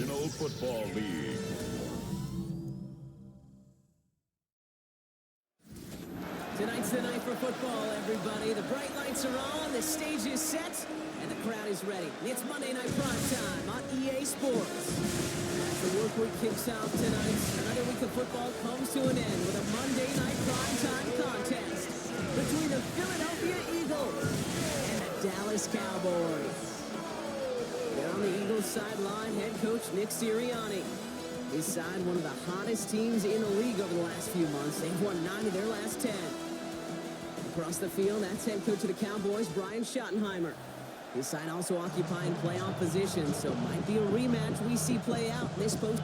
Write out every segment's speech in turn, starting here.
National Football League. Tonight's the night for football, everybody. The bright lights are on, the stage is set, and the crowd is ready. It's Monday Night Prime Time on EA Sports. As the work week kicks off tonight, another week of football comes to an end with a Monday Night Prime Time contest between the Philadelphia Eagles and the Dallas Cowboys. There on the Eagles sideline, head coach Nick Sirianni. His side, one of the hottest teams in the league over the last few months. They've won 9 of their last 10. Across the field, that's head coach of the Cowboys, Brian Schottenheimer. His side also occupying playoff position, so might be a rematch we see play out in this post.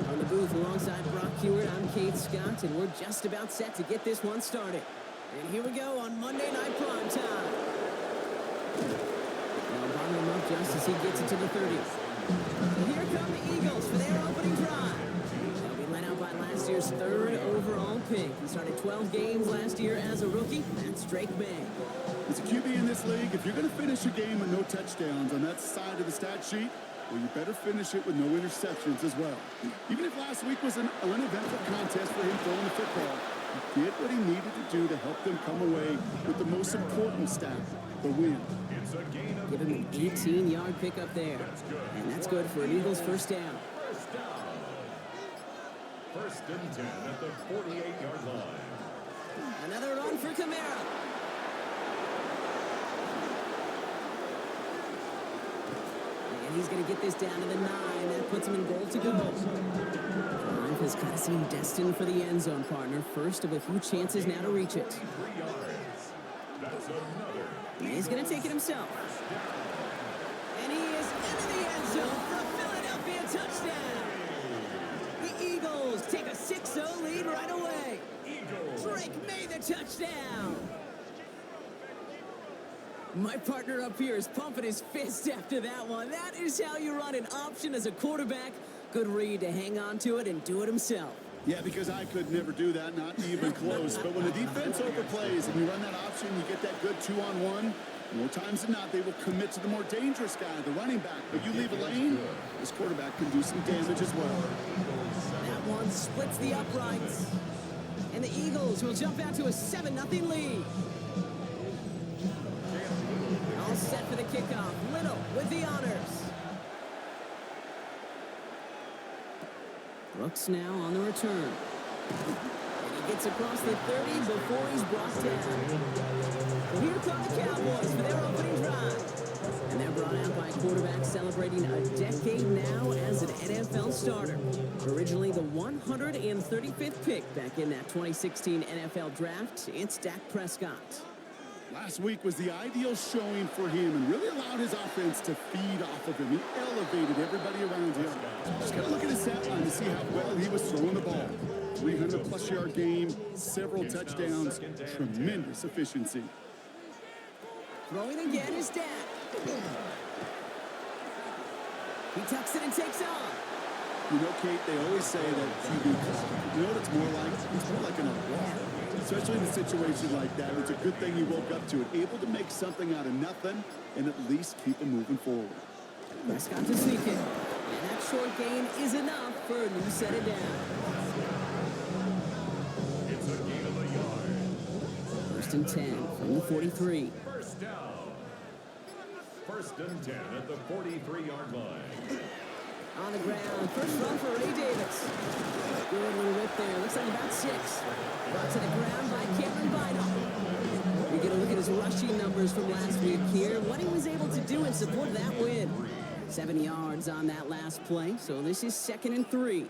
On the booth alongside Brock Hewitt, I'm Kate Scott, and we're just about set to get this one started. And here we go on Monday Night Prime Time. Now bottom him up just as he gets it to the 30th. So here come the Eagles for their opening drive. They'll be led out by last year's 3rd overall pick. He started 12 games last year as a rookie. That's Drake May. As a QB in this league, if you're going to finish a game with no touchdowns on that side of the stat sheet, well, you better finish it with no interceptions as well. Even if last week was an uneventful contest for him throwing the football, he did what he needed to do to help them come away with the most important stat, the win. Give him an 18-yard pickup there. And that's good for an Eagles first down. First and 10 at the 48-yard line. Another run for Kamara. And he's going to get this down to the 9. That puts him in goal to go. Life has kind of seemed destined for the end zone, partner. First of a few chances now to reach it. He's going to take it himself. And he is into the end zone for a Philadelphia touchdown. The Eagles take a 6-0 lead right away. Drake made the touchdown. My partner up here is pumping his fist after that one. That is how you run an option as a quarterback. Good read to hang on to it and do it himself. Yeah, because I could never do that, not even close. But when the defense overplays and you run that option, you get that good 2-on-1. More times than not, they will commit to the more dangerous guy, the running back. But you leave a lane, this quarterback can do some damage as well. That one splits the uprights. And the Eagles will jump out to a 7-0 lead. All set for the kickoff. Little with the honors. Brooks now on the return. And he gets across the 30 before he's brought down. Well, here come the Cowboys for their opening drive. And they're brought out by a quarterback celebrating a decade now as an NFL starter. Originally the 135th pick back in that 2016 NFL draft, it's Dak Prescott. Last week was the ideal showing for him and really allowed his offense to feed off of him. He elevated everybody around him. Just got to look at his stat line to see how well he was throwing the ball. 300-plus yard game, several touchdowns, tremendous efficiency. Throwing again is Dak. He tucks it and takes off. You know, Kate, they always say that QB, you know what it's more like? It's more like an alarm. Especially in a situation like that, it's a good thing he woke up to it. Able to make something out of nothing and at least keep him moving forward. Prescott to sneak it. And that short gain is enough for a new set of downs. It's a gain of a yard. First and 10 from the 43. First down. First and 10 at the 43-yard line. On the ground, first run for Ray Davis. Good little whip there. Looks like about 6. Brought to the ground by Cameron Bynum. We get a look at his rushing numbers from last week here. What he was able to do in support of that win. 7 yards on that last play. So this is 2nd and 3.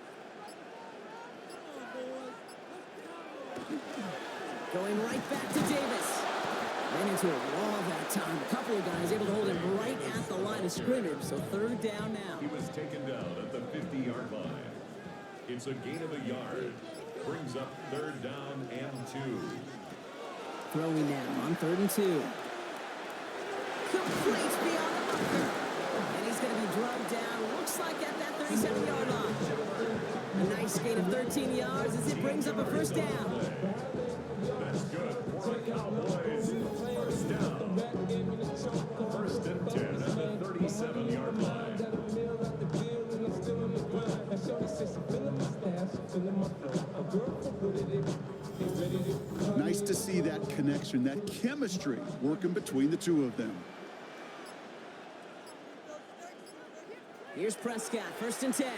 Going right back to Davis. Ran into a wall that time. A couple of guys able to hold him right at the line of scrimmage. So 3rd down now. He was taken down at the 50-yard line. It's a gain of a yard. Brings up 3rd down and 2. Throwing now on 3rd and 2. Complete beyond the marker. And he's going to be drugged down. Looks like at that 37-yard line. A nice gain of 13 yards as it brings up a first down. That's good for the Cowboys. First down. Nice to see that connection, that chemistry working between the two of them. Here's Prescott, 1st and 10.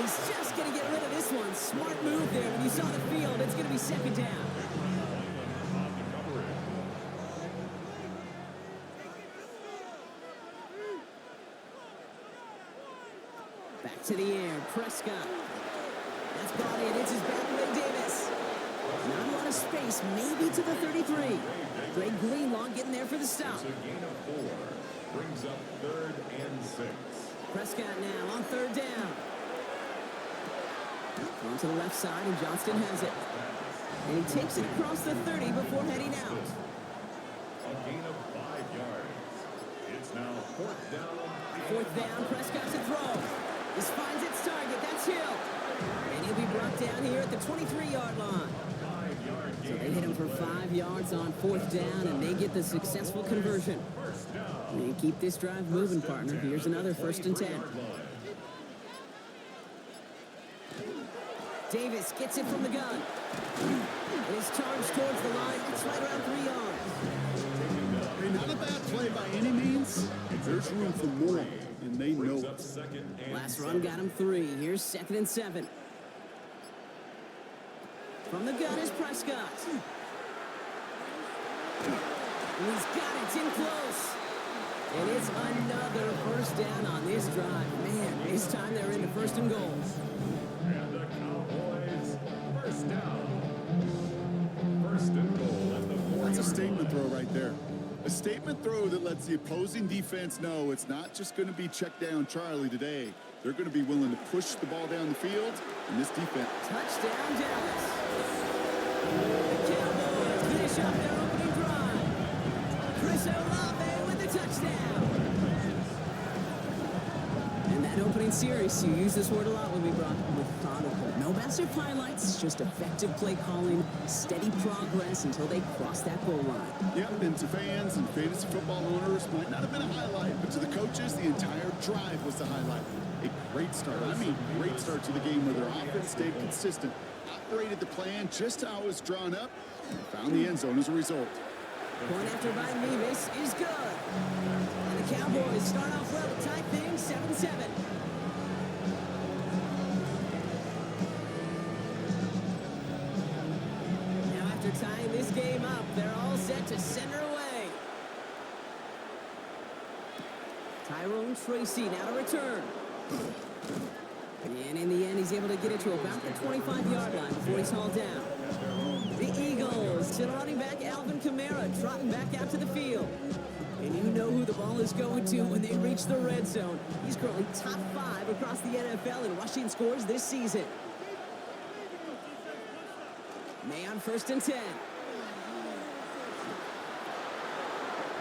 He's just going to get rid of this one. Smart move there. When you saw the field, it's going to be 2nd down. Back to the air, Prescott. That's brought in. It's his back leg, Davis. Not a lot of space, maybe to the 33. Greg Greenlaw getting there for the stop. It's a gain of 4. Brings up 3rd and 6. Prescott now on 3rd down. On to the left side, and Johnston has it. And he takes it across the 30 before heading out. A gain of 5 yards. It's now 4th down. 4th down, Prescott to throw. This finds its target, that's Hill. And he'll be brought down here at the 23-yard line. 5-yard So gain. they hit him for 5 yards on 4th down, and they get the successful conversion. They keep this drive moving, partner. Here's another 1st and 10. Davis gets it from the gun. And is charged towards the line. It's right around 3 yards. Hey, not a bad play by any means. There's room for more, and they know Brings up it. 2nd and Last run got him 3. Here's 2nd and 7. From the gun is Prescott. And he's got it. It's in close. And it's another 1st down on this drive. Man, this time they're into 1st and goal. And the Cowboys 1st down. 1st and goal at the 4-yard That's a statement line. throw right there. A statement throw that lets the opposing defense know it's not just going to be check down Charlie today. They're going to be willing to push the ball down the field, and this defense. Touchdown, Dallas. The Cowboys finish up their opening drive. Chris Olave with the touchdown. And that opening series, you use this word a lot with me, Brock. Methodical. No massive highlights, just effective play calling, steady progress until they cross that goal line. Yep, and to fans and fantasy football owners, might not have been a highlight, but to the coaches, the entire drive was the highlight. A great start. I mean, great start to the game where their offense stayed consistent, operated the plan just how it was drawn up, and found the end zone as a result. Point after by Levis is good. And the Cowboys start off well to tie things 7-7. Now after tying this game up, they're all set to send her away. Tyrone Tracy now to return. And in the end, he's able to get it to about the 25-yard line before he's hauled down. The Eagles to the running back, Alvin Kamara, trotting back out to the field. And you know who the ball is going to when they reach the red zone. He's currently top 5 across the NFL in rushing scores this season. May on 1st and 10.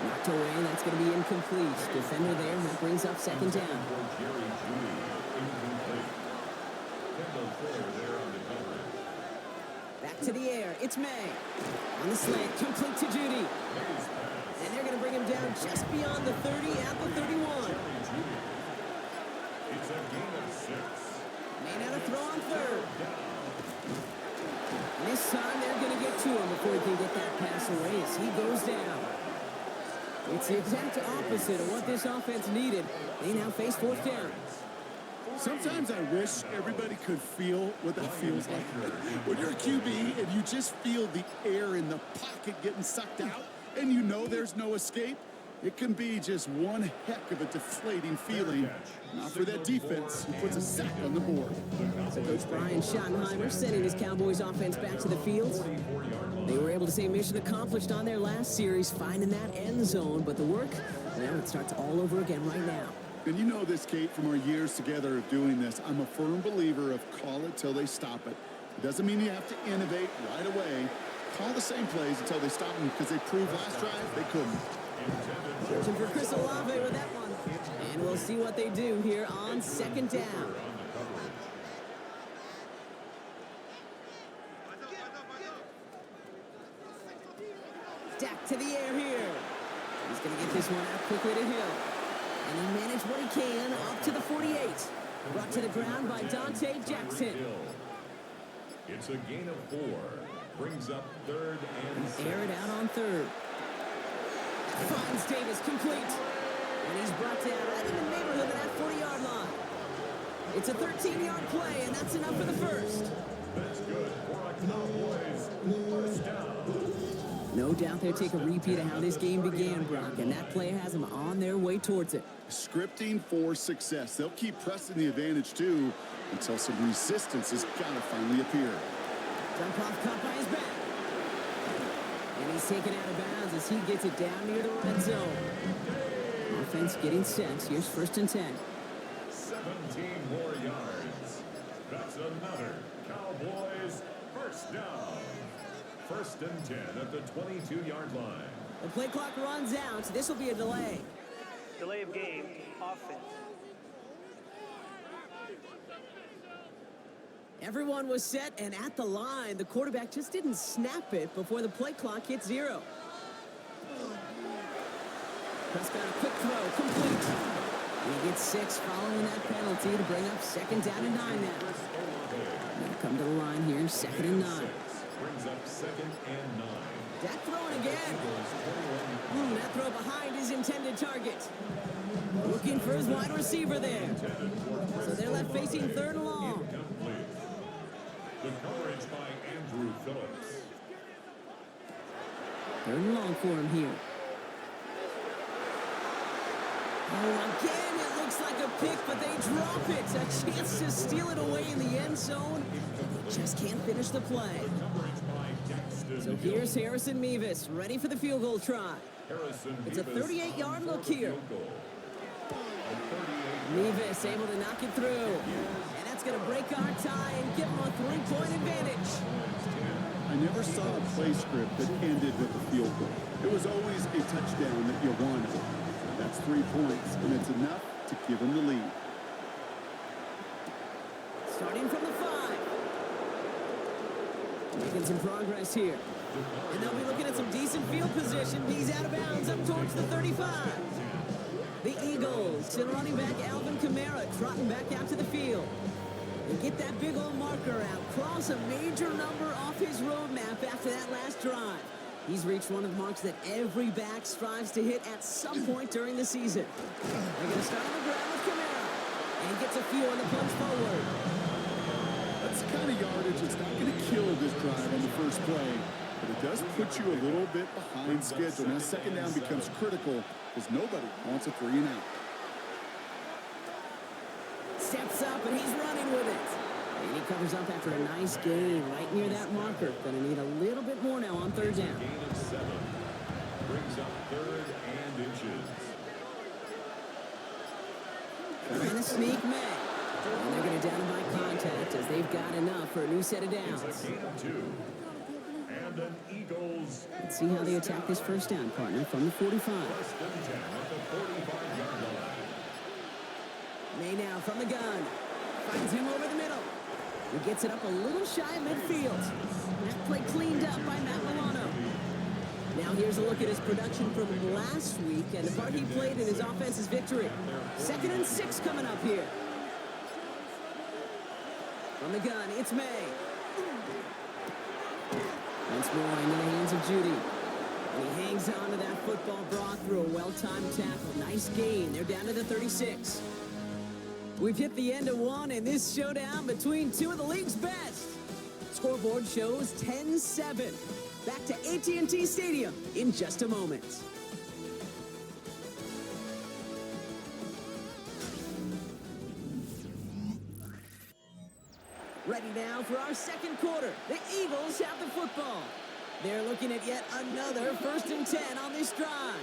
Knocked away, that's going to be incomplete. Defender there, that brings up 2nd down. Back to the air, it's May. On the slant, complete to Judy. And they're going to bring him down just beyond the 30 at the 31. It's a gain of 6. May now to throw on 3rd. And this time they're going to get to him before he can get that pass away as he goes down. It's the exact opposite of what this offense needed. They now face 4th down. Sometimes I wish everybody could feel what that feels like. When you're a QB and you just feel the air in the pocket getting sucked out and you know there's no escape, it can be just one heck of a deflating feeling. Not for that defense who puts a sack on the board. So Coach Brian Schottenheimer sending his Cowboys offense back to the field. They were able to say mission accomplished on their last series, finding that end zone. But the work, well, it starts all over again right now. And you know this, Kate, from our years together of doing this. I'm a firm believer of call it till they stop it. It doesn't mean you have to innovate right away. Call the same plays until they stop them because they proved last drive they couldn't. Searching for Chris Olave with that one. And we'll see what they do here on 2nd down. Dak to the air here. He's going to get this one out quickly to Hill. And he managed what he can up to the 48. Brought to the ground by Dante Jackson. It's a gain of 4. Brings up 3rd and 6. Air it out on 3rd. Finds Davis complete. And he's brought down right in the neighborhood of that 40-yard line. It's a 13-yard play, and that's enough for the first. That's good for a Cowboys first down. No doubt they'll take a repeat of how this game began, Brock, and that play has them on their way towards it. Scripting for success. They'll keep pressing the advantage, too, until some resistance has got to finally appear. Jump off caught by his back. And he's taken out of bounds as he gets it down near the red zone. Offense getting set. Here's 1st and 10. 17 more yards. That's another Cowboys first down. 1st and 10 at the 22-yard line. The play clock runs out. This will be a delay. Delay of game, offense. Everyone was set and at the line. The quarterback just didn't snap it before the play clock hit 0. Prescott, a quick throw, complete. And he gets 6 following that penalty to bring up 2nd down and 9 now. They'll come to the line here, 2nd and 9. Brings up 2nd and 9. That throwing again. That throw behind his intended target. Looking for his wide receiver there. So they're left facing 3rd and long. Incomplete. The coverage by Andrew Phillips. 3rd and long for him here. Oh, again, it looks like a pick, but they drop it. A chance to steal it away in the end zone. They just can't finish the play. So here's Harrison Mevis, ready for the field goal try. It's a 38-yard look here. Mevis able to knock it through. And that's going to break our tie and give them a 3-point advantage. I never saw a play script that ended with a field goal. It was always a touchdown that you wanted. That's 3 points, and it's enough to give them the lead. Starting from the 5. Making some progress here. And they'll be looking at some decent field position. He's out of bounds up towards the 35. The Eagles send running back Alvin Kamara trotting back out to the field. And get that big old marker out. Cross a major number off his roadmap after that last drive. He's reached one of the marks that every back strives to hit at some point during the season. They're going to start on the ground with Kamara. And he gets a few on the punch forward. That's the kind of yardage that's not going to kill this drive on the first play, but it does put you a little bit behind schedule. Now 2nd down becomes critical because nobody wants a 3 and out. Steps up and he's running with it. And he covers up after a nice gain right near that marker. Going to need a little bit more now on 3rd down. Gain of 7. Brings up 3rd and inches. Trying to sneak May. And they're going to down him by contact as they've got enough for a new set of downs. It's a gain of 2. And an Eagles. Let's see how they attack this 1st down, partner, from the 45. 1st and 10 at the 45-yard line. May now from the gun. Finds him over the middle. He gets it up a little shy of midfield. That play cleaned up by Matt Milano. Now here's a look at his production from last week and the part he played in his offense's victory. 2nd and 6 coming up here. From the gun, it's May. Once more into the hands of Judy. And he hangs on to that football, Brock, through a well-timed tackle. Nice gain. They're down to the 36. We've hit the end of one in this showdown between two of the league's best. Scoreboard shows 10-7. Back to AT&T Stadium in just a moment. Ready now for our 2nd quarter. The Eagles have the football. They're looking at yet another 1st and 10 on this drive.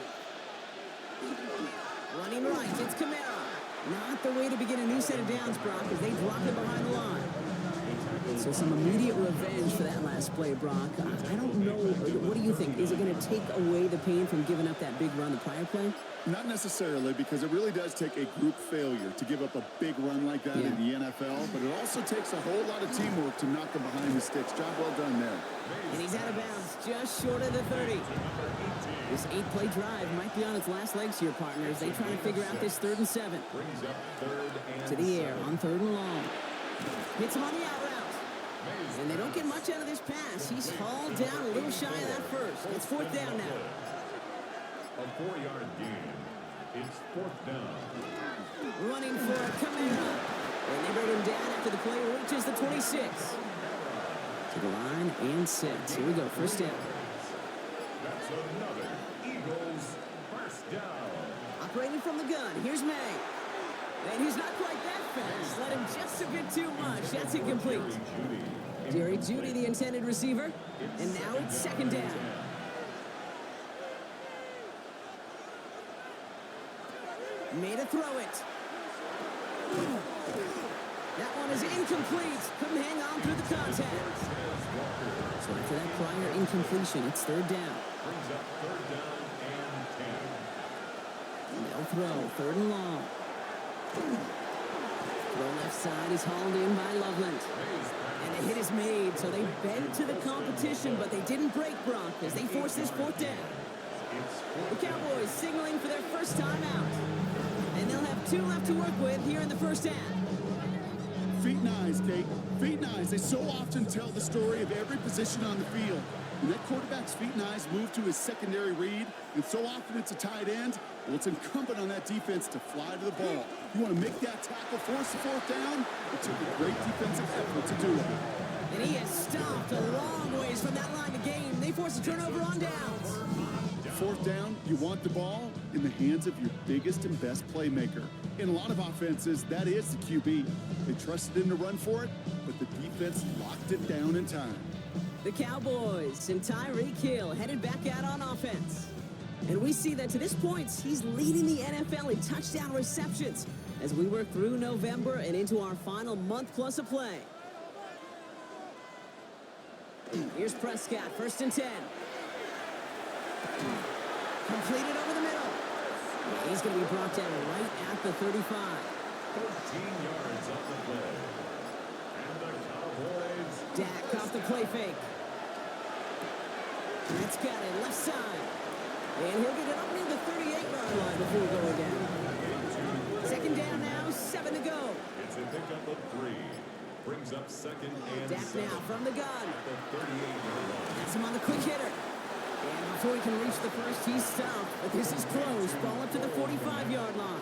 Running right, it's Kamara. Not the way to begin a new set of downs, Brock, as they drop it behind the line. So some immediate revenge for that last play, Brock. I don't know. What do you think? Is it going to take away the pain from giving up that big run the prior play? Not necessarily, because it really does take a group failure to give up a big run like that in the NFL, but it also takes a whole lot of teamwork to knock them behind the sticks. Job well done there. And he's out of bounds, just short of the 30. This 8-play drive might be on its last legs here, partners. They try to figure out this 3rd and 7. Brings up 3rd and to the air on 3rd and long. Hits him on the out route. And they don't get much out of this pass. He's hauled down a little shy of that first. It's fourth down now. A 4-yard gain. It's fourth down. Running for Camara. And they bring him down after the play reaches the 26. To the line and set. Here we go, first down. That's another Eagles first down. Operating from the gun, here's May. And he's not quite that fast. Let him just a bit too much. That's incomplete. Jerry Jeudy, the intended receiver. And now it's second down. Made a throw it. That one is incomplete. Couldn't hang on through the contact. So after that prior incompletion, it's third down. Brings up third down and 10. No throw, third and long. Throw left side is hauled in by Loveland. And the hit is made, so they bent to the competition, but they didn't break Brock as they force this fourth down. The Cowboys signaling for their first time out. And they'll have 2 left to work with here in the first half. Feet and eyes, Kate. Feet and eyes. They so often tell the story of every position on the field. When that quarterback's feet and eyes move to his secondary read, and so often it's a tight end, well, it's incumbent on that defense to fly to the ball. You want to make that tackle, force the fourth down? It took a great defensive effort to do it. And he has stopped a long ways from that line of game. They force a turnover on downs. Fourth down, you want the ball in the hands of your biggest and best playmaker. In a lot of offenses, that is the QB. They trusted him to run for it, but the defense locked it down in time. The Cowboys and Tyreek Hill headed back out on offense. And we see that to this point, he's leading the NFL in touchdown receptions as we work through November and into our final month plus of play. Here's Prescott, first and 10. Completed over the middle. He's going to be brought down right at the 35. 13 yards on the play. And the Cowboys. Dak off the play fake. That's got it, left side. And he'll get it up near the 38-yard line before going down. Second down now, 7 to go. It's a pickup of 3. Brings up second and Dak 7. now from the gun. At the 38-yard line. That's him on the quick hitter. And before he can reach the first, he's stopped. But this is close. Ball up to the 45-yard line.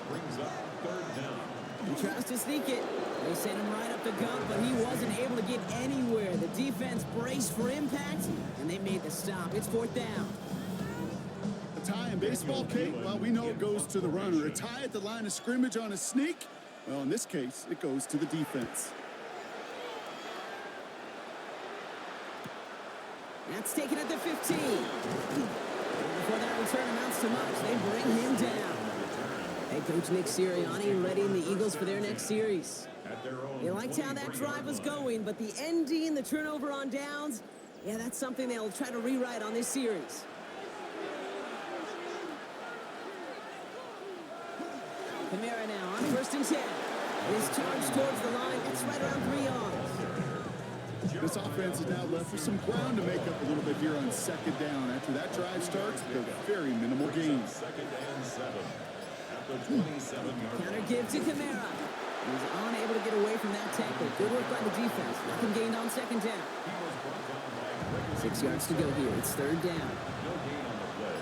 Brings up third down. He tries to sneak it. They sent him right up the gut, but he wasn't able to get anywhere. The defense braced for impact, and they made the stop. It's fourth down. A tie in baseball, Kate, well, we know it goes to the runner. A tie at the line of scrimmage on a sneak, well, in this case, it goes to the defense. That's taken at the 15. Before that return amounts to much, they bring him down. Head coach Nick Sirianni readying the Eagles for their next series. They liked how that drive was going, but the ending, the turnover on downs, yeah, that's something they'll try to rewrite on this series. Kamara now on first and 10. His charge towards the line, it's right around 3 yards. This offense is now left with some ground to make up a little bit here on second down. After that drive starts, they're very minimal gains. Second and 7. At the 27-yard Counter give to Kamara. He's unable to get away from that tackle. Good work by the defense. Nothing gained on second down. 6 yards to go here. It's third down. No gain on the play.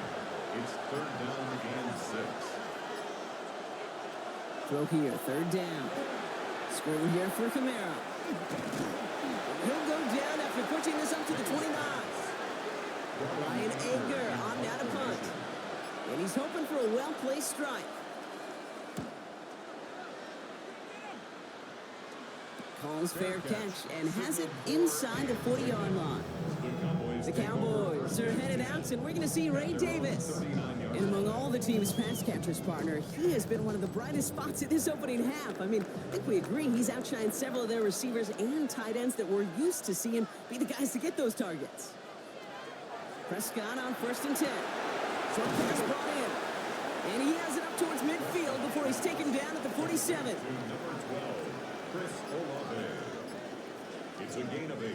It's third down and 6. Throw here, third down. Screen here for Kamara. He'll go down after pushing this up to the 29. Ryan Ager on down to punt. And he's hoping for a well-placed strike. Calls fair catch and has it inside the 40-yard line. The Cowboys are headed out, and we're going to see Ray Davis. And among all the team's pass catchers, partner, he has been one of the brightest spots in this opening half. I mean, I think we agree he's outshined several of their receivers and tight ends that we're used to seeing be the guys to get those targets. Prescott on first and 10. Short pass brought in. And he has it up towards midfield before he's taken down at the 47. Number 12, Chris Olave. It's a gain of 8.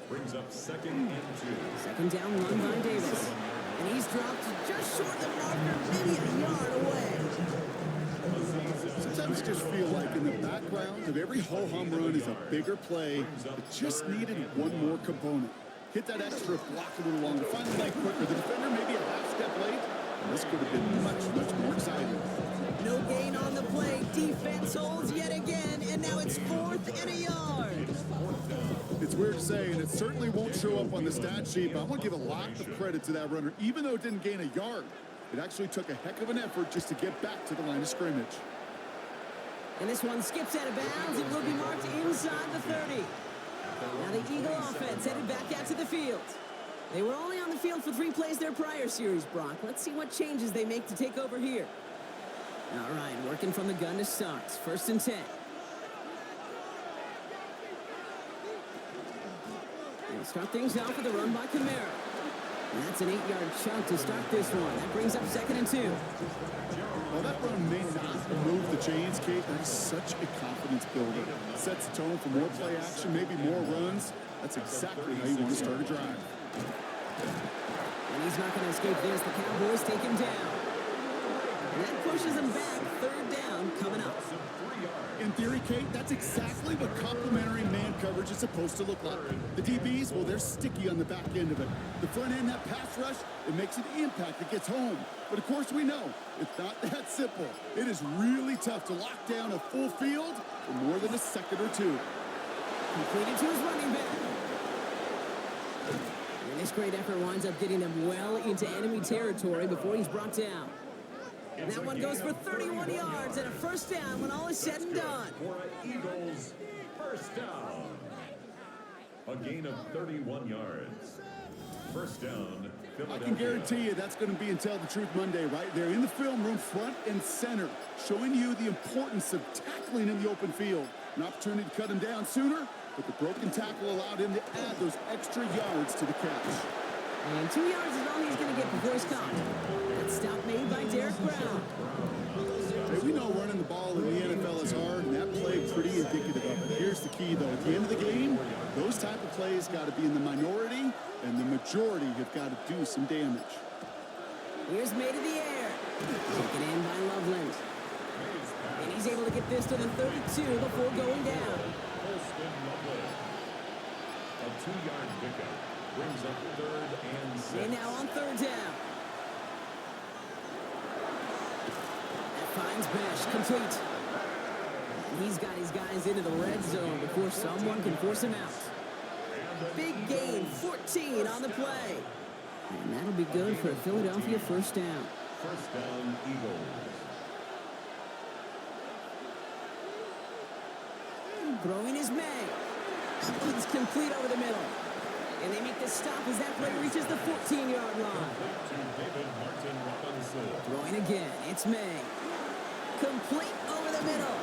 Brings up second and 2. Second down run by Davis. And he's dropped just short of the marker, maybe a yard away. Sometimes I just feel like in the background of every ho-hum run is a bigger play that just needed one more component. Hit that extra block a little longer, find the leg quicker. The defender maybe a half step late, and this could have been much, much more exciting. No gain on the play. Defense holds yet again, and now it's 4th and a yard. It's weird to say, and it certainly won't show up on the stat sheet, but I want to give a lot of credit to that runner. Even though it didn't gain a yard, it actually took a heck of an effort just to get back to the line of scrimmage. And this one skips out of bounds. It will be marked inside the 30. Now the Eagle offense headed back out to the field. They were only on the field for 3 plays their prior series, Brock. Let's see what changes they make to take over here. All right, working from the gun to start. 1st and 10. And start things off with a run by Kamara. And that's an 8-yard chunk to start this one. That brings up 2nd and 2. While that run may not move the chains, Kate, that is such a confidence builder. Sets the tone for more play action, maybe more runs. That's exactly how you want to start a drive. And he's not going to escape this. The Cowboys take him down. And that pushes him back. 3rd down coming up. In theory, Kate, that's exactly what complementary man coverage is supposed to look like. The DBs, well, they're sticky on the back end of it. The front end, that pass rush, it makes an impact. It gets home. But of course we know, it's not that simple. It is really tough to lock down a full field for more than a second or two. Completed to his running back. And this great effort winds up getting them well into enemy territory before he's brought down. And that one goes for 31 yards and a 1st down when all is said and done. For an Eagles 1st down. A gain of 31 yards. 1st down, I can guarantee you that's going to be in Tell the Truth Monday right there in the film room, front and center, showing you the importance of tackling in the open field. An opportunity to cut him down sooner, but the broken tackle allowed him to add those extra yards to the catch. And 2 yards is all he's going to get before he's caught. That stop made by Derek Brown. Hey, we know running the ball in the NFL is hard, and that play pretty indicative of it. Here's the key, though. At the end of the game, those type of plays got to be in the minority, and the majority have got to do some damage. Here's made in the air. Taken in by Loveland. And he's able to get this to the 32 before going down. A 2-yard pickup brings up 3rd and 6. And now on 3rd down. That finds Bash complete. And he's got his guys into the red zone before someone can force him out. Big gain, 14 on the play. And that'll be good for a Philadelphia 1st down. 1st down, Eagles. Throwing is May. It's complete over the middle. And they make the stop as that play reaches the 14-yard line. Throwing again. It's May. Complete over the middle.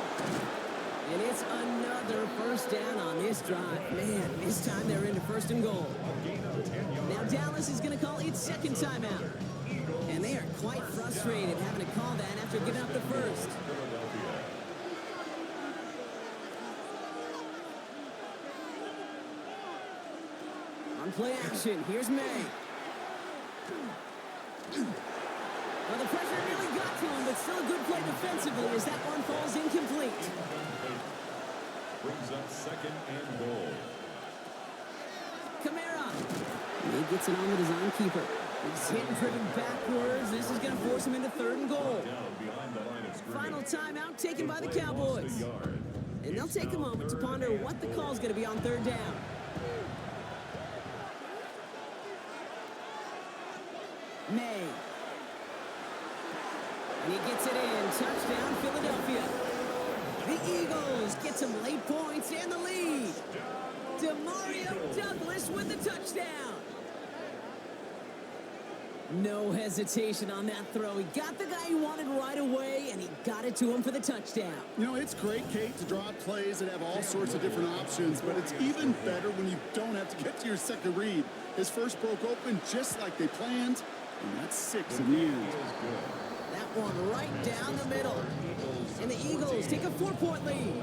And it's another 1st down on this drive. Man, this time they're into 1st and goal. Now Dallas is going to call its 2nd timeout. And they are quite frustrated having to call that after giving up the 1st. On play action, here's May. Well, the pressure nearly got to him, but still a good play defensively as that one falls incomplete. Brings up 2nd and goal. Kamara. He gets it on the design keeper. He's hit and driven backwards. This is going to force him into 3rd and goal. Final timeout taken by the Cowboys. And they'll take a moment to ponder what the call is going to be on 3rd down. May. And he gets it in. Touchdown, Philadelphia. The Eagles get some late points and the lead. Demario Douglas with the touchdown. No hesitation on that throw. He got the guy he wanted right away, and he got it to him for the touchdown. You know, it's great, Kate, to draw up plays that have all sorts of different options, but it's even better when you don't have to get to your second read. His first broke open just like they planned, and that's 6 in the end. That one right down the middle. And the Eagles take a 4-point lead.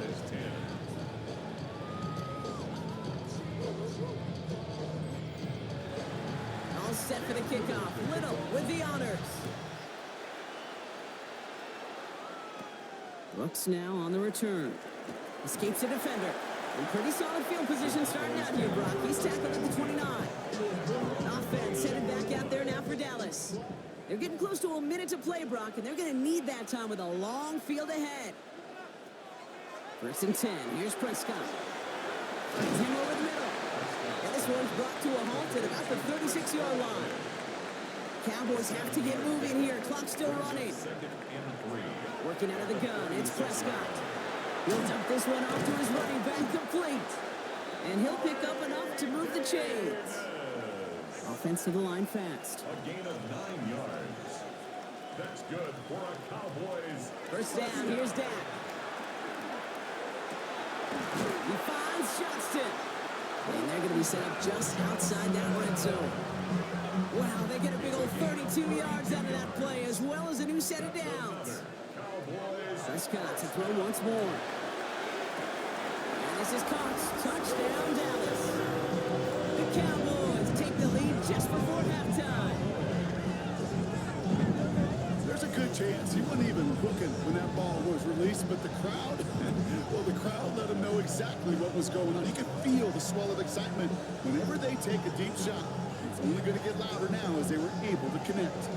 All set for the kickoff. Little with the honors. Brooks now on the return. Escapes a defender. In pretty solid field position starting out here, Brock. He's tackled at the 29. Offense headed back out there now for Dallas. They're getting close to a minute to play, Brock, and they're going to need that time with a long field ahead. 1st and 10. Here's Prescott. Finds him over the middle. And this one's brought to a halt at about the 36-yard line. Cowboys have to get moving here. Clock still running. Working out of the gun. It's Prescott. He'll dump this one off to his running back, complete. And he'll pick up enough to move the chains. Offense to the line fast. A gain of 9 yards. That's good for a Cowboys. 1st down, here's Dak. He finds Johnston. And they're going to be set up just outside that red zone. Wow, they get a big old 32 yards out of that play, as well as a new set of downs. Prescott to throw once more. And this is caught. Touchdown, Dallas. The Cowboys take the lead just before halftime. There's a good chance he wasn't even looking when that ball was released, but the crowd, well, the crowd let him know exactly what was going on. You could feel the swell of excitement whenever they take a deep shot. It's only going to get louder now as they were able to connect.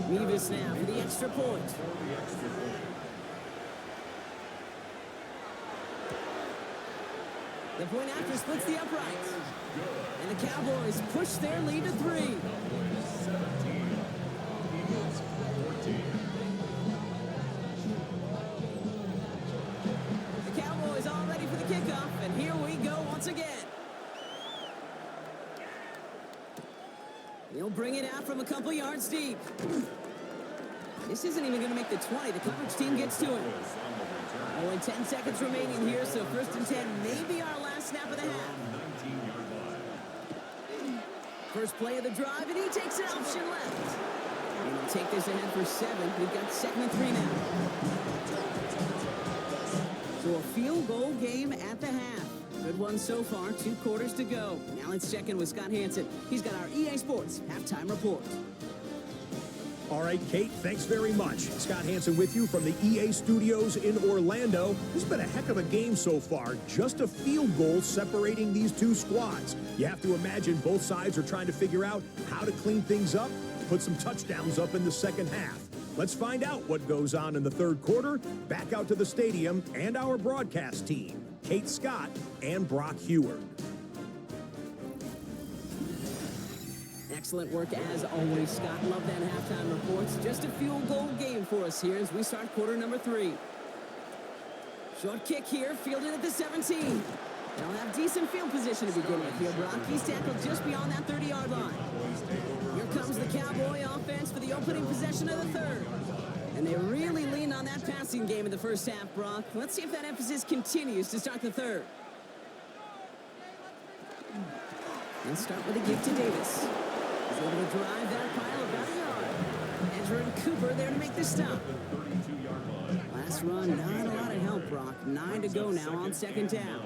Mevis now for the extra point. The point after splits the uprights. And the Cowboys push their lead to 3. The Cowboys all ready for the kickoff, and here we go once again. He'll bring it out from a couple yards deep. This isn't even going to make the 20. The coverage team gets to him. Only 10 seconds remaining here, so 1st and 10 may be our last snap of the half. First play of the drive, and he takes an option left. And he'll take this ahead for 7. We've got 2nd and 3 now. So a field goal game at the half. Good one so far, 2 quarters to go. Now let's check in with Scott Hansen. He's got our EA Sports halftime report. All right, Kate, thanks very much. Scott Hansen with you from the EA Studios in Orlando. This has been a heck of a game so far. Just a field goal separating these two squads. You have to imagine both sides are trying to figure out how to clean things up, put some touchdowns up in the second half. Let's find out what goes on in the 3rd quarter. Back out to the stadium and our broadcast team, Kate Scott and Brock Heward. Excellent work as always, Scott. Love that halftime reports. Just a field goal game for us here as we start quarter number 3. Short kick here, fielded at the 17. They'll have decent field position to begin with here, Brock. He's tackled just beyond that 30-yard line. Here comes the Cowboy offense for the opening possession of the 3rd. And they really leaned on that passing game in the first half, Brock. Let's see if that emphasis continues to start the 3rd. Let's start with a give to Davis. He's able to drive that pile about a yard. Ezra and Cooper there to make the stop. Last run, not a lot of help, Brock. 9 to go now on 2nd down.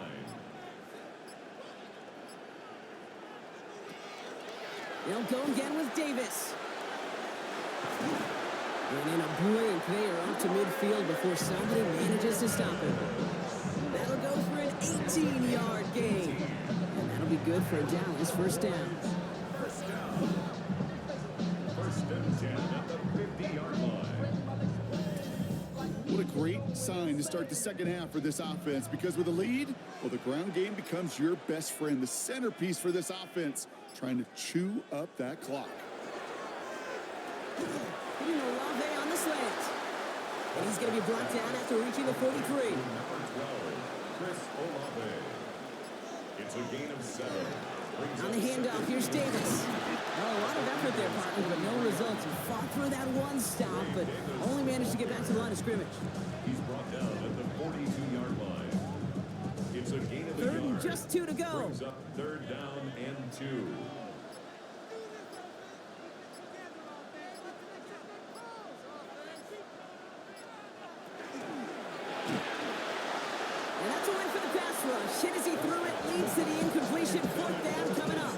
They'll go again with Davis. And in a blink, they are up to midfield before somebody manages to stop him. That'll go for an 18-yard gain. And that'll be good for a Dallas 1st down. 1st and 10 at the 50-yard line. What a great sign to start the second half for this offense, because with a lead, well, the ground game becomes your best friend, the centerpiece for this offense, trying to chew up that clock. Putting Olave on the slant. And he's going to be brought down after reaching the 43. Number 12, Chris Olave. It's a gain of 7. On the handoff, here's Davis. Oh, a lot of effort there, partner, but no results. He fought through that one stop, but only managed to get back to the line of scrimmage. He's brought down at the 42-yard line. It's a gain of 3rd a and yard. just 2 to go. Brings up 3rd down and 2. And that's a win for the pass rush. Hit as he threw it, leads to the incompletion. 4th down coming up.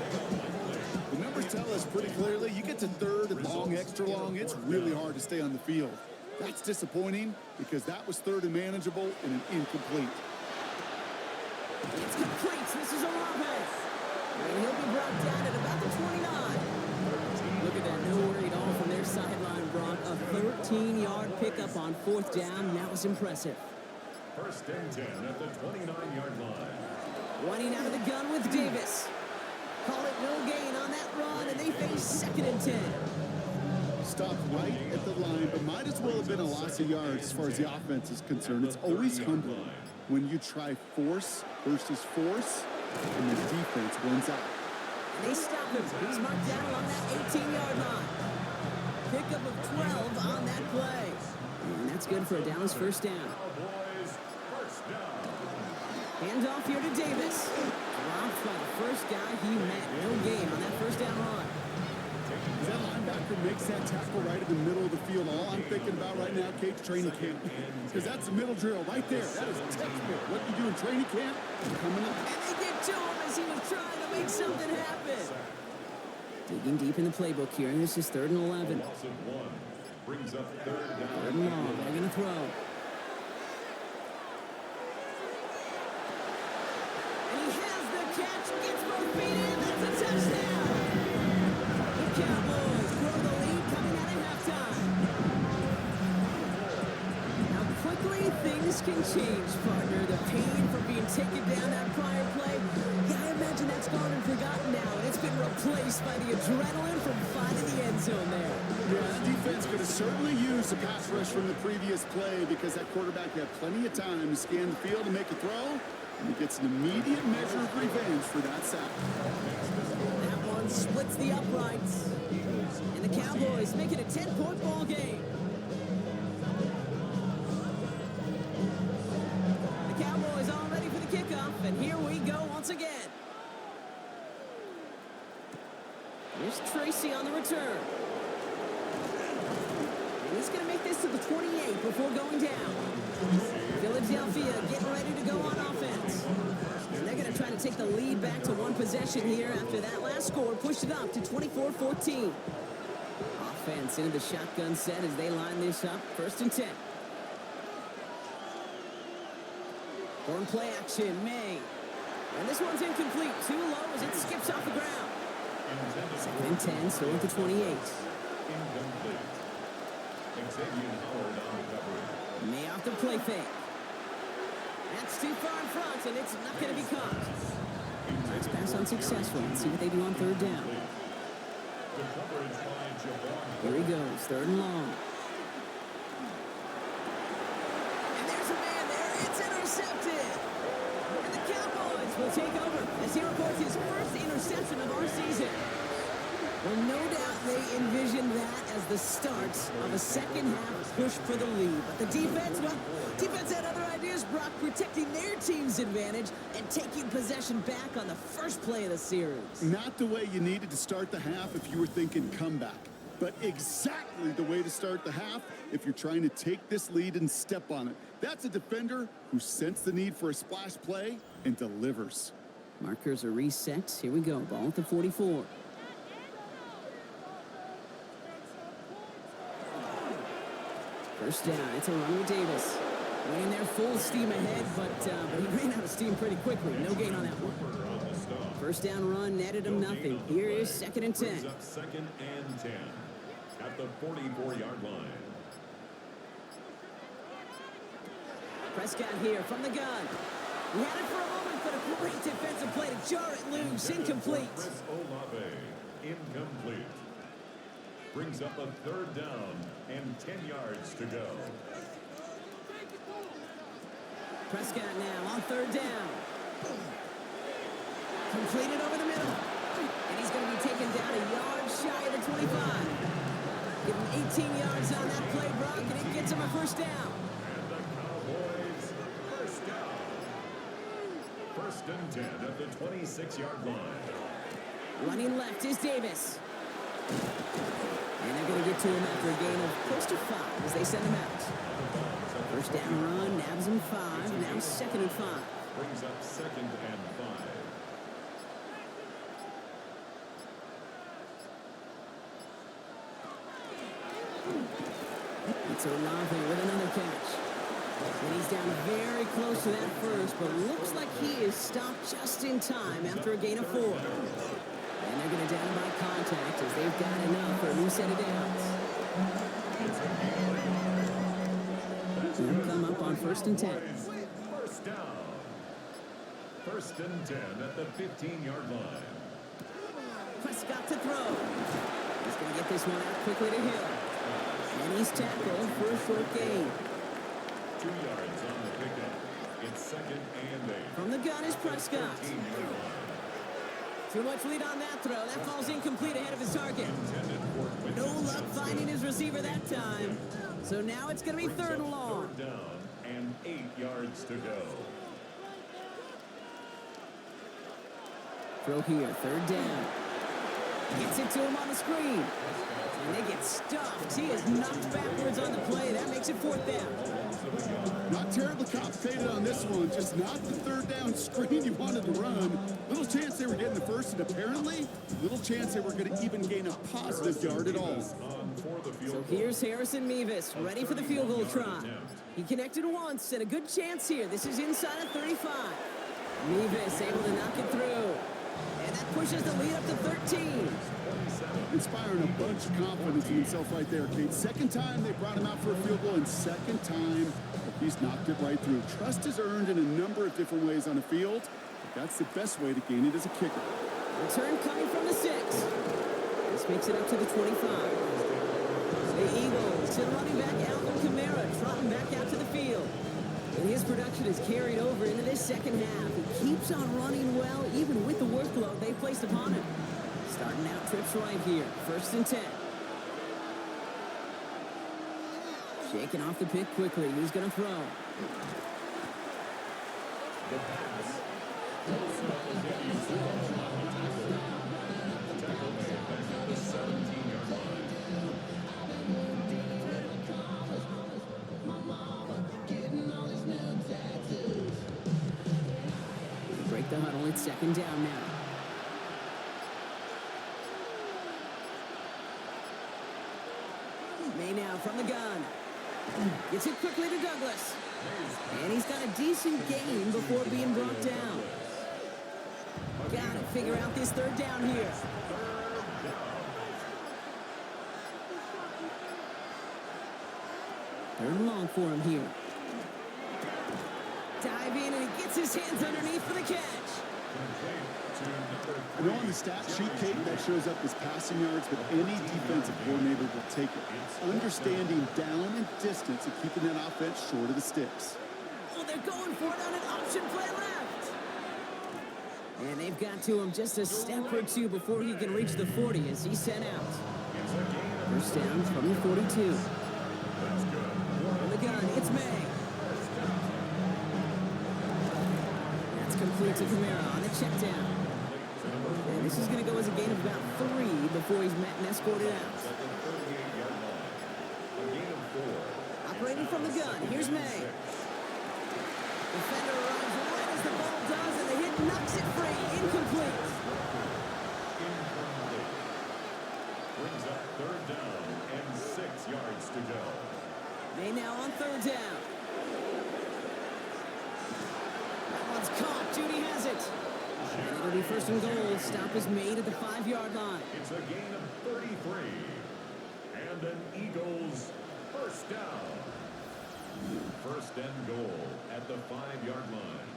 The numbers tell us pretty clearly, you get to third and long, extra long, it's really hard to stay on the field. That's disappointing because that was third and manageable and an incomplete. It's complete. This is Olave. And he'll be brought down at about the 29. Look at that. No worry at all from their sideline, Brock. A 13-yard pickup on fourth down. That was impressive. First and 10 at the 29-yard line. Running out of the gun with Davis. Call it no gain on that run, and they face second and 10. Stopped right at the line, but might as well have been a loss of yards as far as the offense is concerned. It's always humbling when you try force versus force, and the defense wins out. And they stop him. He's marked down along that 18-yard line. Pickup of 12 on that play. And that's good for a Dallas first down. Cowboys first down. Handoff here to Davis. Dropped by the first guy he met. No gain on that first down run. As that linebacker makes that tackle right in the middle of the field, all I'm thinking about right now, Kate's training camp. Because that's the middle drill right there. That is textbook. What you do in training camp is coming up. And they get to him as he was trying to make something happen. Digging deep in the playbook here. This is 3rd and 11. Loss of 1 brings up 3rd down. 3rd and long. They're going to throw. And he has the catch. Gets both feet in. That's a touchdown. The Cowboys grow the lead coming out of halftime. How quickly things can change, partner. The pain from being taken down that prior play. Yeah, I imagine that's gone and forgotten now. And it's been replaced by the adrenaline from finding the end zone there. Yeah, that defense could have certainly used the pass rush from the previous play because that quarterback had plenty of time to scan the field and make a throw. And he gets an immediate measure of revenge for that sack. That one splits the uprights. And the Cowboys make it a 10-point ball game. The Cowboys all ready for the kickoff, and here we go once again. Here's Tracy on the return. And he's going to make this to the 28 before going down. Philadelphia getting ready to go on offense. And they're going to try to take the lead back to one possession here after that last score pushed it up to 24-14. Offense into the shotgun set as they line this up. 1st and 10. Horn play action, May. And this one's incomplete. Too low as it skips off the ground. 2nd and 10, still at the 28. Incomplete. Xavier Howard on the coverage. May off the play fake. That's too far in front, and it's not going to be caught. Let's pass unsuccessful. Let's see what they do on 3rd down. The coverage by Jabbar. Here he goes, 3rd and long. And there's a man there. It's intercepted. And the Cowboys will take over as he records his first interception of our season. Well, no doubt they envisioned that as the start of a second-half push for the lead. But the defense, well, defense had other ideas, Brock, protecting their team's advantage and taking possession back on the first play of the series. Not the way you needed to start the half if you were thinking comeback, but exactly the way to start the half if you're trying to take this lead and step on it. That's a defender who sensed the need for a splash play and delivers. Markers are reset. Here we go. Ball at the 44. First down. It's a run with Davis. Running there full steam ahead, but he ran out of steam pretty quickly. No gain on that one. First down run netted him nothing. Here is 2nd and 10. 2nd and 10 at the 44-yard line. Prescott here from the gun. He had it for a moment, but a great defensive play to jar it loose. Incomplete. Chris Olave, incomplete. Brings up a 3rd down and 10 yards to go. Prescott now on 3rd down. Completed over the middle. And he's going to be taken down a yard shy of the 25. Give him 18 yards on that play, Brock, and it gets him a first down. And the Cowboys first down. 1st and 10 at the 26-yard line. Running left is Davis. And they're going to get to him after a gain of close to 5 as they send him out. First down run, nabs him 5, now 2nd and 5. Brings up 2nd and 5. It's Olave with another catch. And he's down very close to that first, but looks like he is stopped just in time after a gain of 4. And they're going to down by contact as they've got enough for a new set of downs. They'll come up on 1st and 10. First down. 1st and 10 at the 15-yard line. Prescott to throw. He's going to get this one out quickly to Hill. And he's tackled for a short gain. 2 yards on the pickup. It's 2nd and 8. From the gun is Prescott. 13-yard line. Too much lead on that throw. That falls incomplete ahead of his target. No luck finding his receiver that time. So now it's going to be 3rd and long. 3rd down and 8 yards to go. Throw here, 3rd down. Gets it to him on the screen. And they get stuffed. He is knocked backwards on the play. That makes it 4th down. Not terribly complicated on this one. Just not the 3rd down screen you wanted to run. Little chance they were getting the first, and apparently, little chance they were going to even gain a positive yard at all. So here's Harrison Mevis, ready for the field goal try. He connected once, and a good chance here. This is inside of 35. Mevis able to knock it through. And that pushes the lead up to 13. Inspiring a bunch of confidence in himself right there, Kate. 2nd time they brought him out for a field goal, and 2nd time he's knocked it right through. Trust is earned in a number of different ways on the field. But that's the best way to gain it as a kicker. Return coming from the 6. This makes it up to the 25. The Eagles to the running back Alvin Kamara, trotting back out to the field. And his production is carried over into this 2nd half. He keeps on running well, even with the workload they placed upon him. Starting out trips right here, 1st and 10. Shaking off the pick quickly. He's going to throw. Break the huddle. It's 2nd down now. May now from the gun. Gets it quickly to Douglas. And he's got a decent gain before being brought down. Got to figure out this 3rd down here. Third and long for him here. Dive in and he gets his hands underneath for the catch. I know on the stat sheet, Kate, that shows up as passing yards, but any defensive coordinator will take it. Understanding down and distance and keeping that offense short of the sticks. Oh, they're going for it on an option play left. And they've got to him just a step or two before he can reach the 40 as he's sent out. 1st down from the 42. On the gun, it's May. That's complete to Kamara on the check down. And this is going to go as a gain of about 3 before he's met and escorted out. Operating from the gun, here's May. Defender runs right as the ball does, and the hit knocks it free. Incomplete. Brings up 3rd down and 6 yards to go. They now on 3rd down. That one's caught. Judy has it. And it'll be 1st and goal. Stop is made at the 5-yard line. It's a gain of 33. And an Eagles 1st down. 1st and goal at the 5-yard line.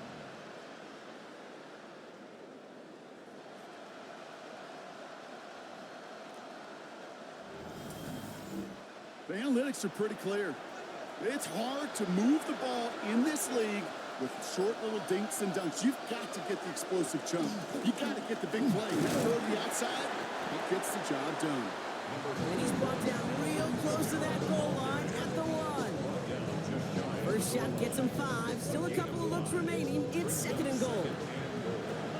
The analytics are pretty clear. It's hard to move the ball in this league with short little dinks and dunks. You've got to get the explosive chunk. You've got to get the big play. That throw to the outside, it gets the job done. And he's brought down real close to that goal line at the 1. First shot gets him 5. Still a couple of looks remaining. It's 2nd and goal.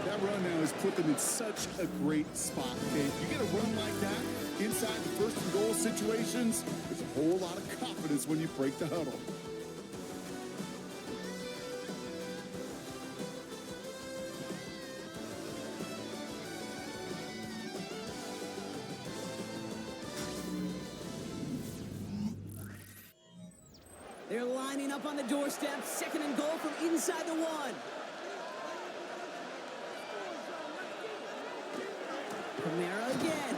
That run now has put them in such a great spot, Kate. You get a run like that inside the 1st and goal situations, there's a whole lot of confidence when you break the huddle. They're lining up on the doorstep. 2nd and goal from inside the 1. Kamara again.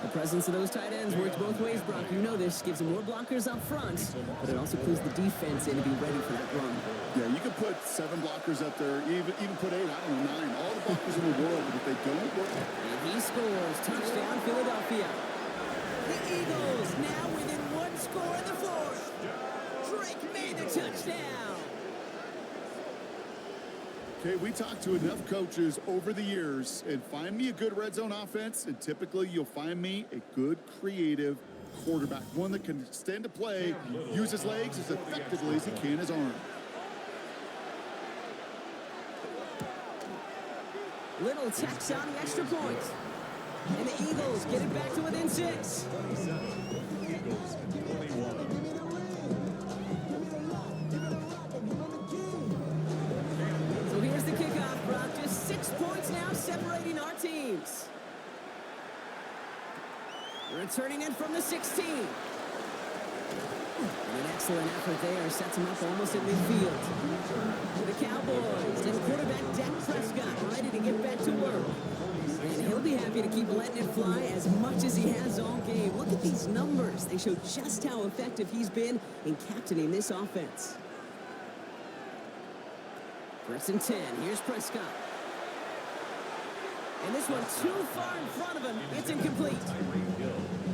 The presence of those tight ends works both ways, Brock. You know this. Gives them more blockers up front, but it also clues the defense in to be ready for that run. Yeah, you could put 7 blockers up there, even put 8, I don't know, 9. All the blockers in the world, but if they don't work... And he scores. Touchdown, Philadelphia. The Eagles now within 1 score in the 4th. Drake made the touchdown. Okay, we talked to enough coaches over the years, and find me a good red zone offense, and typically you'll find me a good creative quarterback, one that can extend a play, use his legs as effectively as he can his arm. Little tacks on the extra point. And the Eagles get it back to within 6. Eagles 21. So here's the kickoff, Brock. Just 6 points now separating our teams. Returning in from the 16. And an excellent effort there sets him up almost at midfield. For the Cowboys and quarterback Dak Prescott ready to get back to work. And he'll be happy to keep letting it fly as much as he has all game. Look at these numbers. They show just how effective he's been in captaining this offense. 1st and 10. Here's Prescott. And this one too far in front of him. It's incomplete.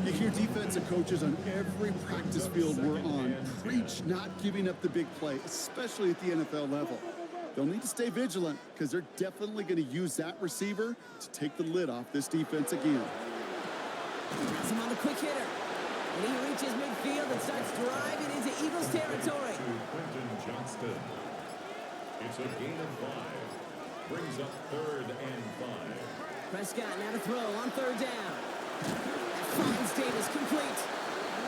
You hear defensive coaches on every practice field we're on preach not giving up the big play, especially at the NFL level. They'll need to stay vigilant because they're definitely going to use that receiver to take the lid off this defense again. Has him on the quick hitter. And he reaches midfield and starts driving into Eagles territory. Quentin Johnston. It's a gain of 5. Brings up 3rd and 5. Prescott now to throw on 3rd down. Finds Davis complete.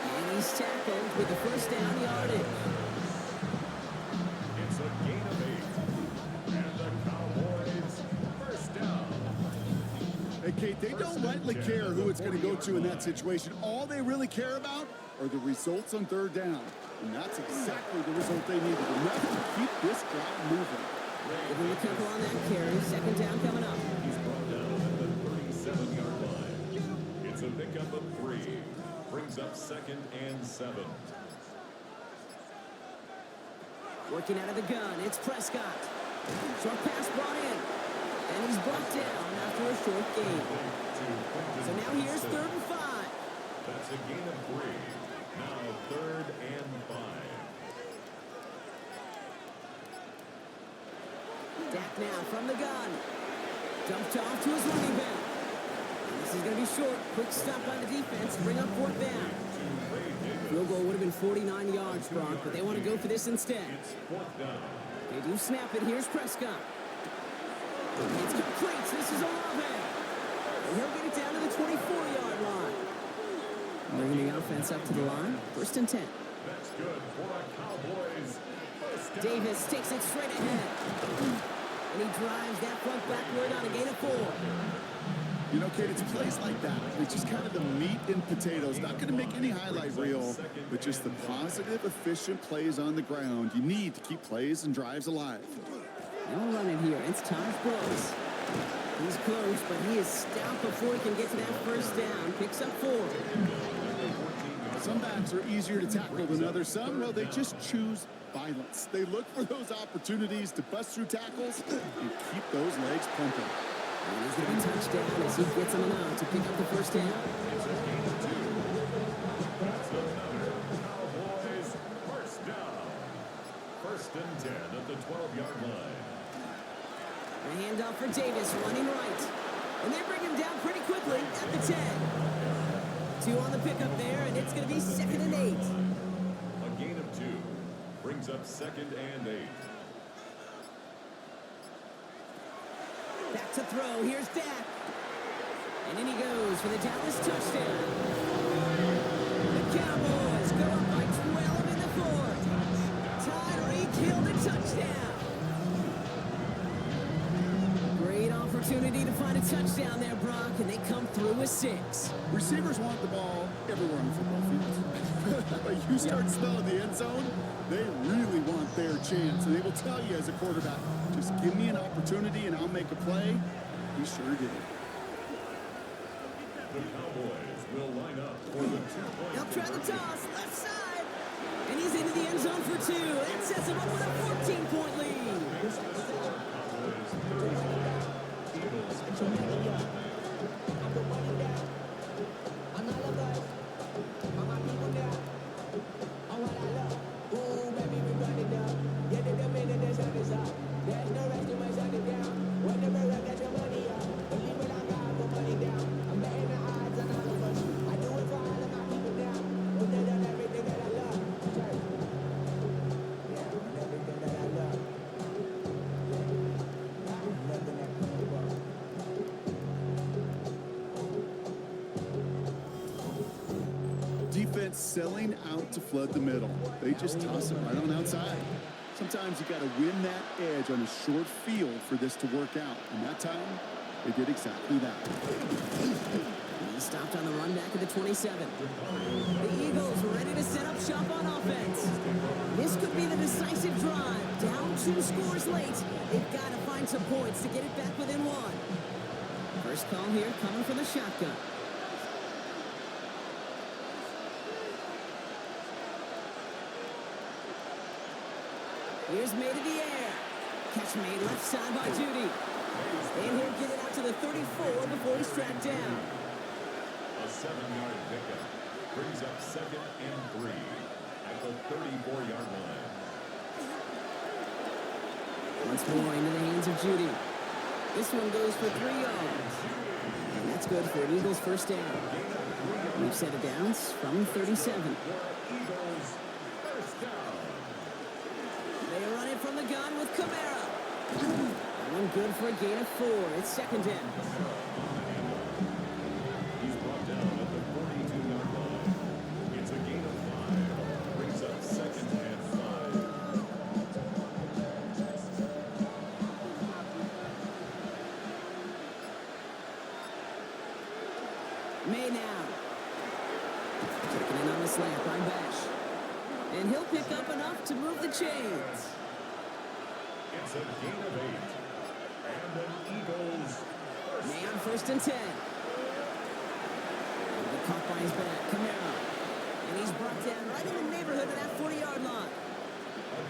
And he's tackled with the 1st down yardage. It's a gain of 8. And the Cowboys 1st down. Hey, Kate, they don't lightly care who it's going to go to in that situation. All they really care about are the results on 3rd down. And that's exactly the result they needed. Enough to keep this drive moving. Give him a couple on that carry. 2nd down coming up. He's brought down at the 37-yard line. It's a pickup of 3. Brings up 2nd and 7. Working out of the gun. It's Prescott. Short pass brought in. And he's brought down after a short gain. So now here's 3rd and 5. That's a gain of 3. Now 3rd and 5. Dak now from the gun. Dumped off to his running back. And this is going to be short. Quick stop by the defense. Bring up 4th down. Field goal would have been 49 yards, Brock, but they want to go for this instead. It's 4th down. They do snap it. Here's Prescott. It's complete. This is Olave. And he'll get it down to the 24-yard line. Bringing the offense up to the line. 1st and 10. That's good for a Cowboys 1st down. Davis takes it straight ahead. And he drives that front backward on a gain of 4. You know, Kate, it's plays like that. It's just kind of the meat and potatoes. Not going to make any highlight reel, but just the positive, efficient plays on the ground. You need to keep plays and drives alive. They'll run it here. It's Taj Brooks. He's close, but he is stout before he can get to that 1st down. Picks up 4. Some backs are easier to tackle than others. Some, well, they just choose violence. They look for those opportunities to bust through tackles and keep those legs pumping. And he's going to be touchdown as he gets him out to pick up the 1st down. It's a gain of 2. That's another Cowboys 1st down. 1st and 10 at the 12-yard line. A handoff for Davis running right. And they bring him down pretty quickly at the 10. 2 on the pickup there, and it's going to be 2nd and 8. A gain of 2. Brings up 2nd and 8. Back to throw. Here's Dak. And in he goes for the Dallas touchdown. The Cowboys go up by 12 in the 4th. Tyreek Hill the touchdown. Great opportunity to find a touchdown there, Brock, and they come through with 6. Receivers want the ball everywhere on the football field. But you start smelling the end zone, they really want their chance. And they will tell you as a quarterback, just give me an opportunity and I'll make a play. He sure did. The Cowboys will line up for the 2-point. He'll try the toss, left side. And he's into the end zone for 2. That sets him up with a 14-point lead. Cowboys 35, Eagles 21. Defense selling out to flood the middle. They just toss it right on outside. Sometimes you got to win that edge on a short field for this to work out. And that time, they did exactly that. He stopped on the run back at the 27. The Eagles ready to set up shop on offense. This could be the decisive drive. Down 2 scores late. They've got to find some points to get it back within 1. First call here coming from the shotgun. Here's made in the air. Catch made left side by Judy. And he'll get it out to the 34 before he's tracked down. A 7-yard pickup brings up 2nd and 3 at the 34-yard line. Once more into the hands of Judy. This one goes for 3 yards. And that's good for an Eagles first down. We've set it downs from 37. Eagles first down. They run it from the gun with Camara. One good for a gain of 4. It's 2nd down. He's brought down at the 42-yard line. It's a gain of 5. Brings up 2nd and 5. May now. Taking it on the slant by Bash. And he'll pick up enough to move the chains. It's a gain of 8. And an Eagles first May on 1st and 10. The caught by his back, Camara. And he's brought down right in the neighborhood of that 40-yard line.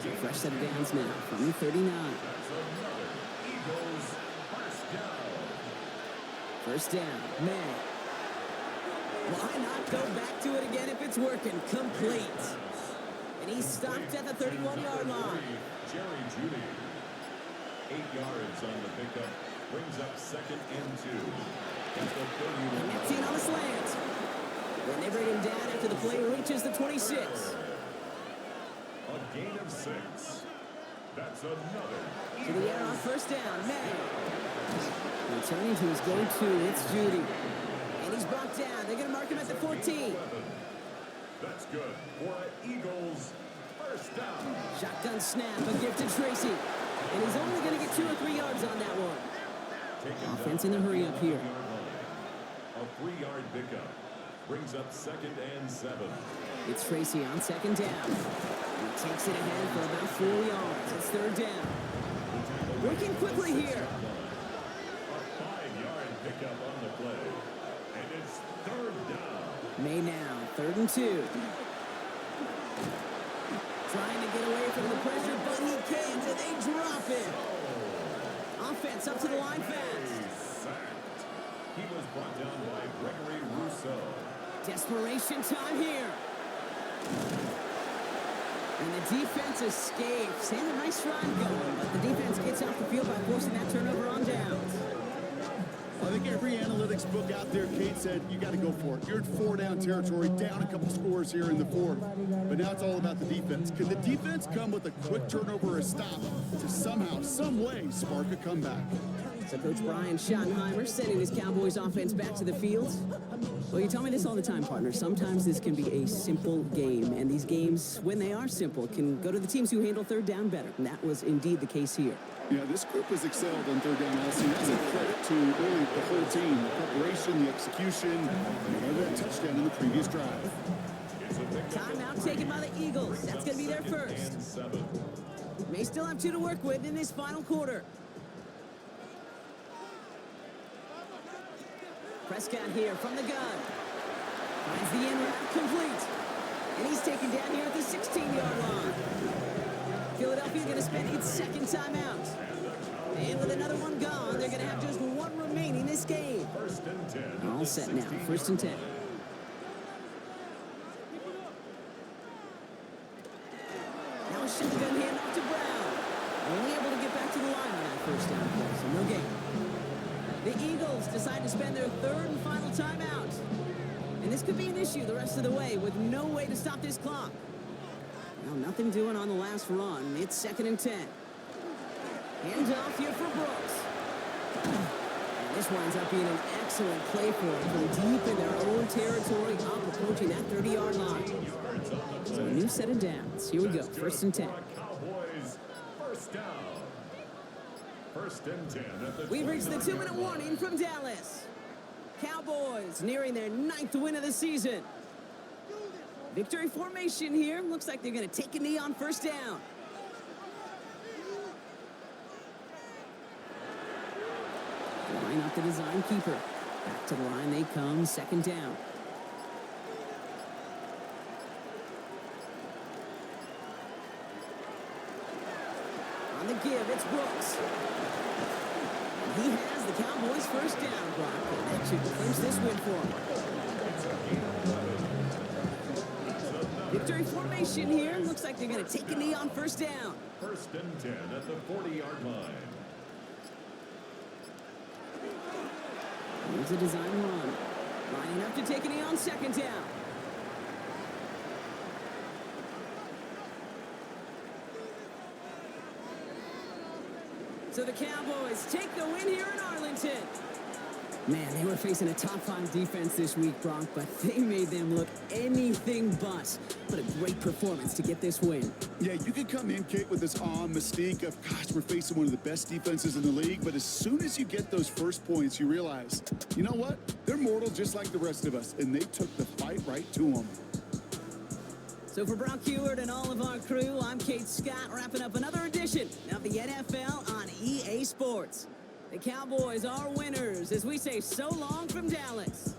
So fresh set of downs now from the 39. That's another Eagles first down. First down, May. Why not go back to it again if it's working? Complete. And he's stopped at the 31-yard line. Jerry Judy. 8 yards on the pickup. Brings up 2nd and 2. At the 31. And that's in on the slant. Then they bring him down after the play reaches the 26. A gain of 6. That's another. To the air on first down, May. Returning to his go-to, it's Judy. And he's brought down. They're going to mark him at the 14. That's good for an Eagles first down. Shotgun snap, a gift to Tracy. And he's only going to get 2 or 3 yards on that one. Offense in the hurry up here. A 3-yard pickup brings up 2nd and 7. It's Tracy on 2nd down. He takes it ahead for about 4 yards. It's 3rd down. Working quickly here. A 5-yard pickup on the play. And it's 3rd down. May now, 3rd and 2. Trying to get away from the pressure, but he can't, and they drop it. Offense up to the line fast. Sacked. He was brought down by Gregory Rousseau. Desperation time here. And the defense escapes. And a nice run going, but the defense gets off the field by forcing that turnover on downs. I think every analytics book out there, Kate, said you got to go for it. You're in 4-down territory, down a couple scores here in the 4th. But now it's all about the defense. Can the defense come with a quick turnover or a stop to somehow, some way, spark a comeback? So Coach Brian Schottenheimer sending his Cowboys offense back to the field. Well, you tell me this all the time, partner. Sometimes this can be a simple game, and these games, when they are simple, can go to the teams who handle third down better. And that was indeed the case here. Yeah, this group has excelled on third down all season. That's a credit to really the whole team. The preparation, the execution, and that touchdown in the previous drive. Timeout taken by the Eagles. That's going to be their first. May still have 2 to work with in this final quarter. Prescott here from the gun. Finds the end route complete. And he's taken down here at the 16-yard line. Philadelphia going to spend its second timeout. And with another one gone, they're going to have just 1 remaining this game. All set now. 1st and 10. Now a shotgun handoff to Brown. Only able to get back to the line on that 1st down play, so no gain. The Eagles decide to spend their 3rd and final timeout. And this could be an issue the rest of the way with no way to stop this clock. Well, nothing doing on the last run. It's 2nd and 10. Handoff here for Brooks. And this winds up being an excellent play for them from deep in their own territory, up approaching that 30-yard line. So a new set of downs. Here we go. 1st and 10. Cowboys, 1st down. 1st and 10 at the We've reached the 2-minute warning from Dallas. Cowboys nearing their 9th win of the season. Victory formation here. Looks like they're going to take a knee on 1st down. Line up the design keeper. Back to the line they come. 2nd down. On the give, it's Brooks. He has the Cowboys' 1st down, Brock. And that should clinch this win for him. Victory formation here. Looks like they're going to take a knee on 1st down. 1st and 10 at the 40-yard line. Here's a design run. Lining up to take a knee on 2nd down. So the Cowboys take the win here in Arlington. Man, they were facing a top 5 defense this week, Brock, but they made them look anything but. What a great performance to get this win. Yeah, you can come in, Kate, with this mystique of, gosh, we're facing one of the best defenses in the league, but as soon as you get those first points, you realize, you know what? They're mortal just like the rest of us, and they took the fight right to them. So for Brock Heward and all of our crew, I'm Kate Scott, wrapping up another edition of the NFL on EA Sports. The Cowboys are winners as we say so long from Dallas.